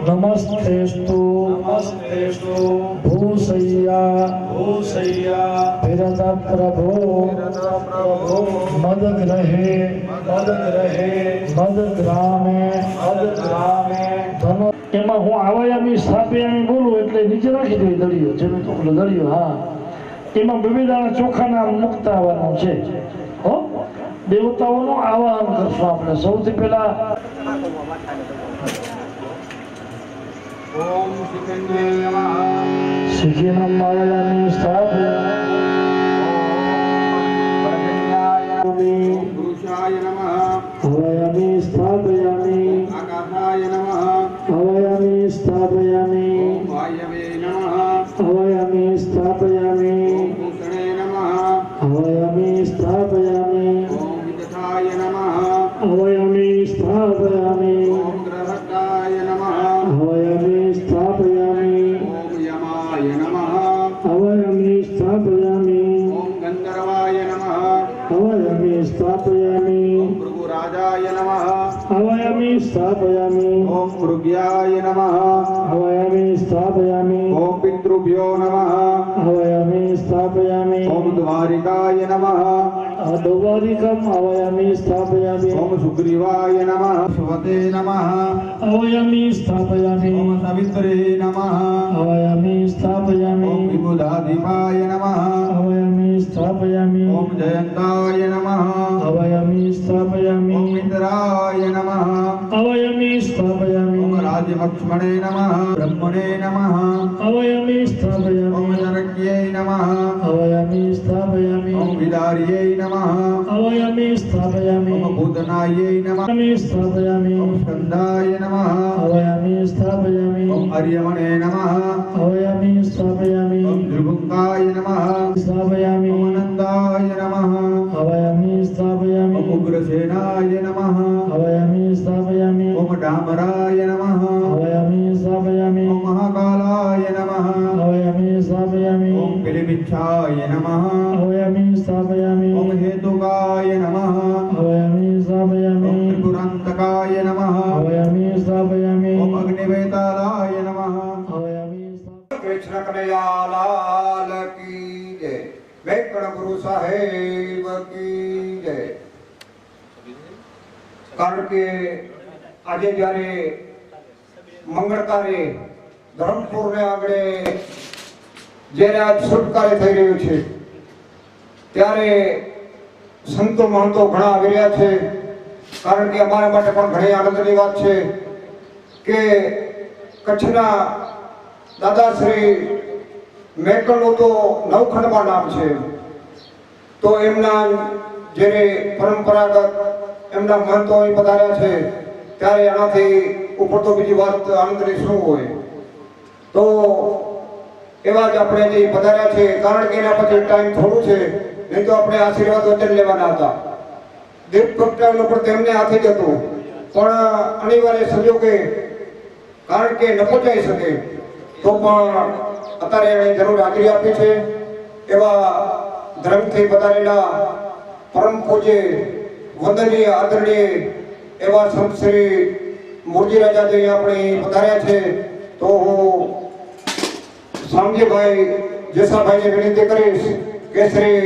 નમસ્તેસ્તુ ભૂસૈયા વિરત પ્રભો મદ ગ્રહે મદ ગ્રામે ધનો એમાં હું આવાયામી સ્થાપયામી બોલું એટલે નીચે રાખી દઉં દળિયો જેમ તો પેલો દળિયો હા એમાં બે દાણા ચોખાના મુકતા આવવાનું છે હો દેવતાઓનું આવાહન કરશું આપણે સૌથી પહેલા ઓમ શિખંડે નમઃ શિખીનમ આવાયામી સ્થાપયામિ પુરુષાય નમઃ આવાયામી સ્થાપયામિ આકાશાય નમઃ આવાયામી સ્થાપયામિ વાયવે નમઃ આવાયામી સ્થાપયામિ ભૂષણે નમઃ આવાયામી સ્થાપયામિ ઓમ વિદધાય નમઃ આવાયામી સ્થાપયામિ ઓમ ગ્રહકાય નમઃ આવાયામી સ્થાપયામિ ઓમ યમાય નમઃ આવાયામી સ્થાપયામિ ઓમ ગંધર્વાય નમઃ આવાયામી સ્થાપયામિ ઓમ ભૃગુરાજાય નમઃ આવાયામી સ્થાપયામિ ઓમ ભૃગ્યાય નમઃ આવાયામી સ્થાપયામિ ઓમ પિતૃભ્યો નમઃ આવાયામી સ્થાપયામિ ઓમ દ્વારિકાય નમઃ દૌવારિકમ આવાયામી સ્થાપયામિ ઓમ સુગ્રીવાય નમઃ શિવતે નમઃ આવાયામી સ્થાપયામિ ઓમ સવિત્રે નમઃ આવાયામી સ્થાપયામિ ઓમ વિબુધાધિપાય નમઃ આવાયામી સ્થાપયામિ ઓમ જયંતાય નમઃ આવાયામી સ્થાપયામિ ઓમ ઇન્દ્રાય નમઃ આવાયામી સ્થાપયામિ ઓમ રાજલક્ષ્મણે નમઃ બ્રહ્મણે નમઃ આવાયામી ઓમ સ્થાપયામિ નરક્યે નમઃ આવાયામી સ્થાપયામિ ઓમ વિદાર્યે નમઃ આવાયામી સ્થાપયામિ ઓમ ભૂતનાય નમઃ આવાયામી સ્થાપયામિ ઓમ સ્કંદાય નમઃ આવાયામી સ્થાપયામિ ઓમ હર્યમણે નમઃ આવાયામી સ્થાપયામિ ઓમ ધ્રુવંકાય નમઃ સ્થાપયામિ ઓમ નંદાય નમઃ આવાયામી સ્થાપયામિ ઓમ ઉગ્રસેનાય નમઃ આવાયામી સ્થાપયામિ ઓમ ડામરાય નમઃ આવાયામી સ્થાપયામિ ઓમ મહાકાલાય નમઃ આવાયામી સ્થાપયામિ ઓમ પિલિપિચ્છાય નમઃ આવાયામી સ્થાપયામિ ઓમ હેતુકાય નમઃ આવાયામી સ્થાપયામિ ઓમ ત્રિપુરાંતકાય નમઃ આવાયામી સ્થાપયામિ ઓમ અગ્નિવેતાલાય નમઃ આવાયામી કૃષ્ણ કનૈયાલાલ કી જય વેંકટ ગુરુ સાહેબ કી જય કારણ કે આજે જ્યારે મંગળકારે ધરમપુરને આગળ જ્યારે આજ શુભ કાર્ય થઈ રહ્યું છે ત્યારે સંતો મહંતો ઘણા આવી રહ્યા છે કારણ કે અમારા માટે પણ ઘણી આનંદની વાત છે કે કચ્છના દાદાશ્રી મેકલનું તો નવખંડમાં નામ છે તો એમના જ્યારે પરંપરાગત એમના મહંતો અહીં પધાર્યા છે ત્યારે આનાથી ઉપર તો બીજી વાત આનંદની શું હોય તો એવા જ આપણે જે પધાર્યા છે કારણ કે એના પછી ટાઈમ થોડું છે નહીં તો આપણે આશીર્વાદ વચન લેવાના હતા દીપ પ્રગટાવેલું પણ તેમને હાથે જ હતું પણ અનિવાર્ય સંજોગે કારણ કે ન પહોંચાઈ શકે તો પણ અત્યારે એણે જરૂર હાજરી આપી છે એવા ધર્મથી પધારેલા પરમ પૂજ્ય વંદનીય આદરણીય એવા સંત શ્રી મૂળજી રાજાજી આપણે પધાર્યા છે તો હું શામજીભાઈ જેસાભાઈને વિનંતી કરીશ કે શ્રી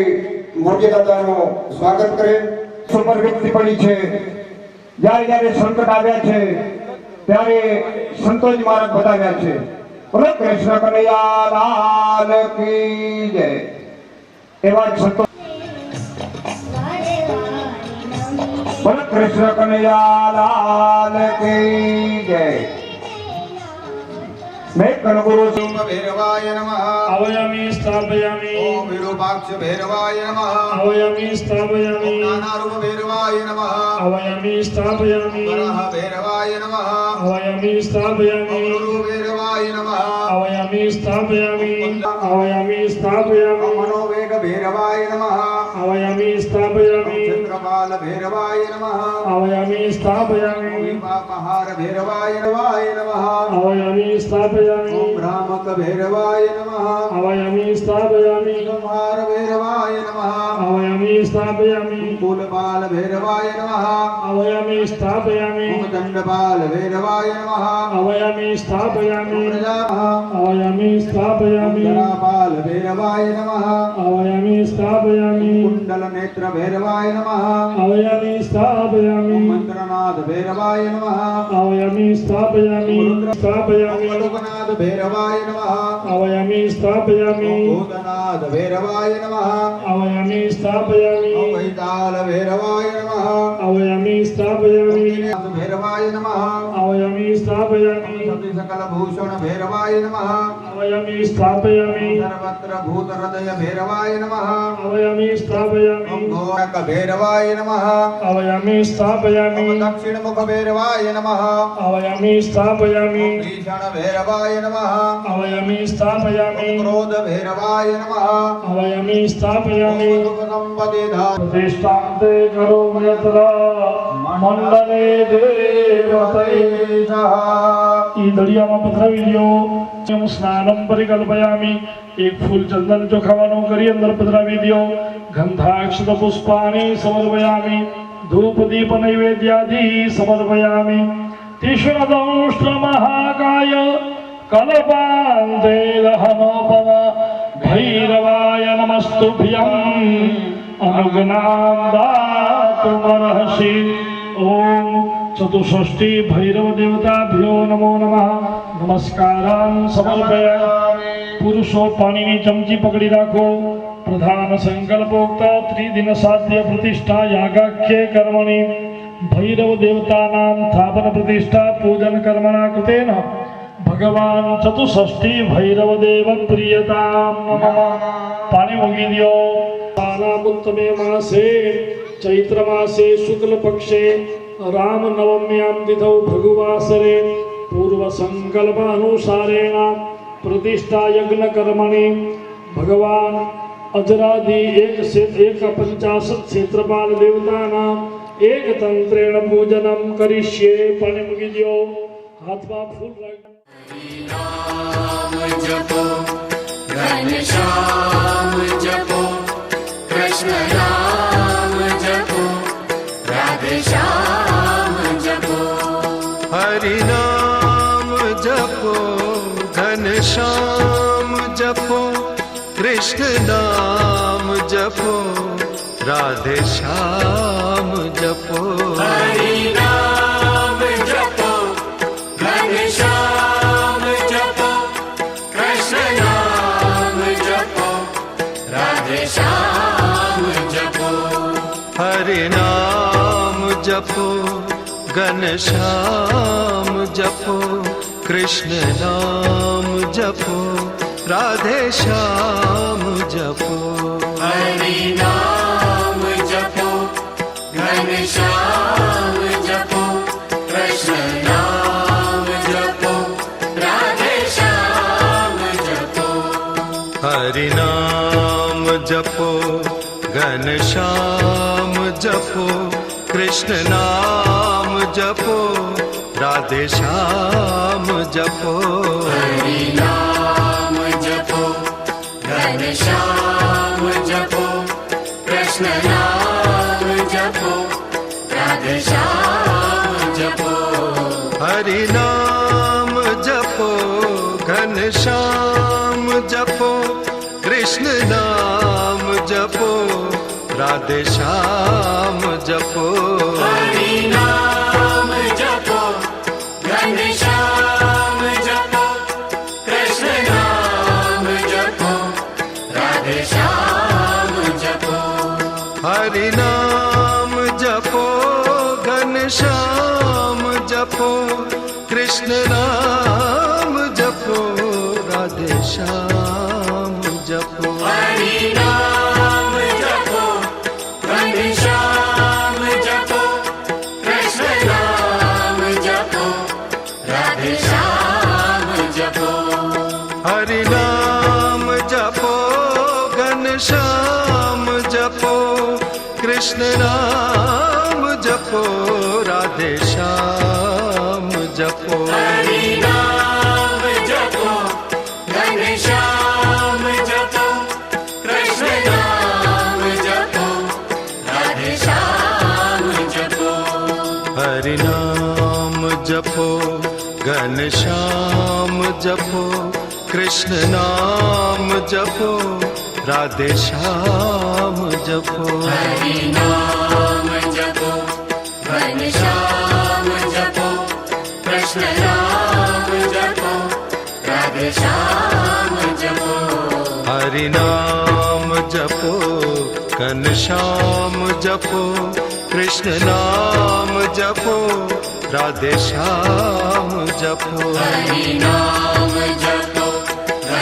મૂળજી દાદાનું સ્વાગત કરે સુપર વ્યક્તિ પડી છે જ્યારે જ્યારે સંકટ આવ્યા છે ત્યારે સંતોષ મહારાજ બતાવ્યા છે બોલો કૃષ્ણ કનૈયા લાલ કી જય એવા જ સંતો બોલો કૃષ્ણ કનૈયા લાલ કી જય मैं कनगुरु ओम भैरवाय नमः आवायामि स्थापयामि ओम विरूपाक्ष भैरवाय नमः आवायामि स्थापयामि ओम नानारूप भैरवाय नमः आवायामि स्थापयामि वराह भैरवाय नमः आवायामि स्थापयामि ओम गुरु भैरवाय नमः आवायामि स्थापयामि आवायामि स्थापयामि ओम मनोवेग भैरवाय नमः आवायामि स्थापयामि चंद्रपाल भैरवाय नमः आवायामि स्थापयामि विपापहार भैरवाय नमः आवायामि स्थापयामि ओम भ्रामक भैरवाय नमः आवायामि स्थापयामि कुमार भैरवाय नमः आवायामि स्थापयामि कुलपाल भैरवाय नमः आवायामि स्थापयामि ओम दंडपाल भैरवाय नमः आवायामि स्थापयामि प्रजामः आवायामि स्थापयामि धरापाल भैरवाय नमः आवायामि स्थापयामि कुंडल नेत्र भैरवाय नमः आवायामि स्थापयामि मंत्रनाथ भैरवाय नमः आवायामि स्थापयामि स्थापयामि मधुकनाथ भैरवाय नमः आवायामि स्थापयामि भूतनाथ भैरवाय नमः आवायामि स्थापयामि वैताल भैरवाय नमः आवायामि स्थापयामि भैरवाय नमः आवायामि स्थापयामि सती सकल भूषण भैरवाय नमः आवायामि स्थापयामि सर्वत्र भूत हृदय भैरवाय नमः आवायामि स्थापयामि घोरक भैरवाय नमः आवायामि स्थापयामि दक्षिण मुख भैरवाय नमः आवायामि स्थापयामि भीषण भैरवाय नमः आवायामि स्थापयामि क्रोध भैरवाय नमः आवायामि स्थापयामि संपदिधा प्रतिष्ठान्ते करोमि यत्र मंडले देवतैः ई दળિયામાં પધરાવી લ્યો હું સ્નાનમ પરિકલ્પયામિ એક ફૂલ ચંદન ચોખાવાનું કરી અંદર પધરાવી દ્યો ગંધાક્ષત પુષ્પાણિ સમર્પયામિ ધૂપ દીપ નૈવેદ્યાદિ સમર્પયામિ તિષ્ણદંષ્ટ મહાકાય કલ્પાન્તે દહનોપમ ભૈરવાય નમસ્તુભ્યં अनुग्नाम दातुमर्हसि ओम चतुष्षष्टि भैरव देवताभ्यो नमो नमः नमस्कारान् समर्पयामि पुरुषो पाणीनी चमची पकड़ी राखो प्रधान संकल्पोक्त त्रिदिन साध्य प्रतिष्ठा यागाख्ये कर्मणि भैरव देवतानां स्थापन प्रतिष्ठा पूजन कर्मणा कृतेन भगवान चतुष्षष्टि भैरव देव प्रियतां नमः पाणी मुगी दियो उत्तमे मासे चैत्र मासे शुक्ल पक्षे राम नवम्यां तिथौ भृगुवासरे पूर्व संकल्प अनुसारेण प्रतिष्ठा यज्ञ कर्मणि भगवान अजरादि एक 50 क्षेत्रपाल देवतानां एक तंत्रेण पूजनम करिष्ये पाणी मुगी दियो हाथ में फूल रख नाम जपो घनश्याम जपो कृष्ण नाम जपो राधे श्याम जपो हरि नाम जपो घनश्याम जपो कृष्ण नाम जपो राधे श्याम जपो हरि नाम जपो घनश्याम जपो कृष्ण नाम जपो राधे श्याम जपो हरि नाम जपो घनश्याम जपो कृष्ण नाम जपो राधे श्याम जपो हरि नाम जपो घनश्याम जपो कृष्ण नाम जपो राधे श्याम जपो हरि नाम जपो घनश्याम जपो कृष्ण नाम जपो राधे श्याम जपो हरि नाम जपो घनश्याम जपो कृष्ण नाम जपो राधे श्याम जपो हरि नाम जपो घनश्याम जपो कृष्ण नाम जपो राधे श्याम जपो हरि नाम जपो घनश्याम जपो कृष्ण नाम जपो राधे श्याम जपो हरि नाम जपो घनश्याम जपो कृष्ण नाम जपो हरि नाम जपो घनश्याम जपो कृष्ण नाम जपो राधे श्याम जपो हरि नाम जपो घनश्याम जपो कृष्ण नाम जपो राधे श्याम जपो हरि नाम जपो घनश्याम जपो कृष्ण नाम जपो राधे श्याम जपो हरि नाम जपो घनश्याम जपो कृष्ण नाम जपो राधे श्याम जपो हरि नाम जपो घनश्याम जपो कृष्ण नाम जपो राधे श्याम जपो हरि नाम जपो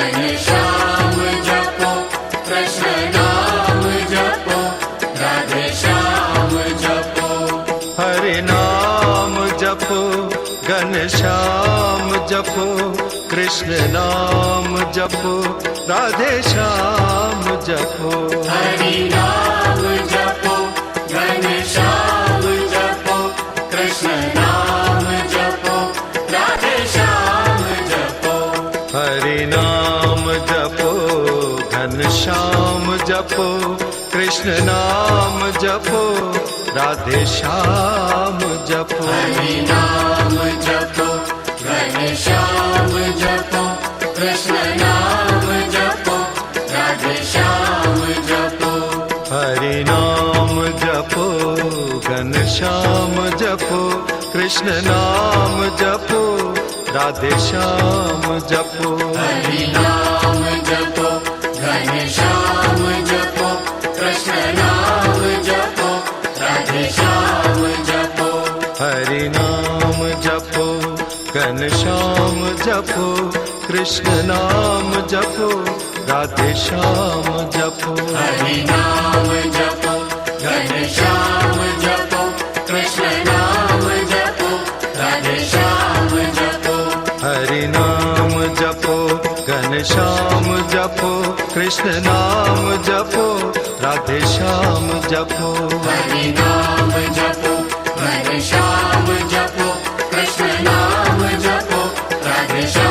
घनश्याम जपो कृष्ण नाम जपो राधे श्याम जपो हरि नाम जपो घनश्याम जपो कृष्ण नाम जपो राधे श्याम जपो हरि नाम जपो घनश्याम जपो कृष्ण नाम जपो राधे श्याम जपो हरि नाम जपो घनश्याम जपो कृष्ण नाम जपो राधे श्याम जपो हरि नाम जपो घनश्याम जपो कृष्ण नाम जपो राधे श्याम जपो हरि नाम जपो घनश्याम जपो कृष्ण नाम जपो राधे श्याम जपो हरि नाम जपो घनश्याम जपो कृष्ण नाम जपो राधे श्याम जपो हरि नाम जपो घनश्याम जपो कृष्ण नाम जपो राधे श्याम जपो हरि नाम जपो घनश्याम जपो कृष्ण नाम जपो राधे श्याम जपो हरि नाम जपो घनश्याम जपो कृष्ण नाम जपो राधे श्याम जपो हरि नाम जपो घनश्याम जपो कृष्ण नाम जपो राधे श्याम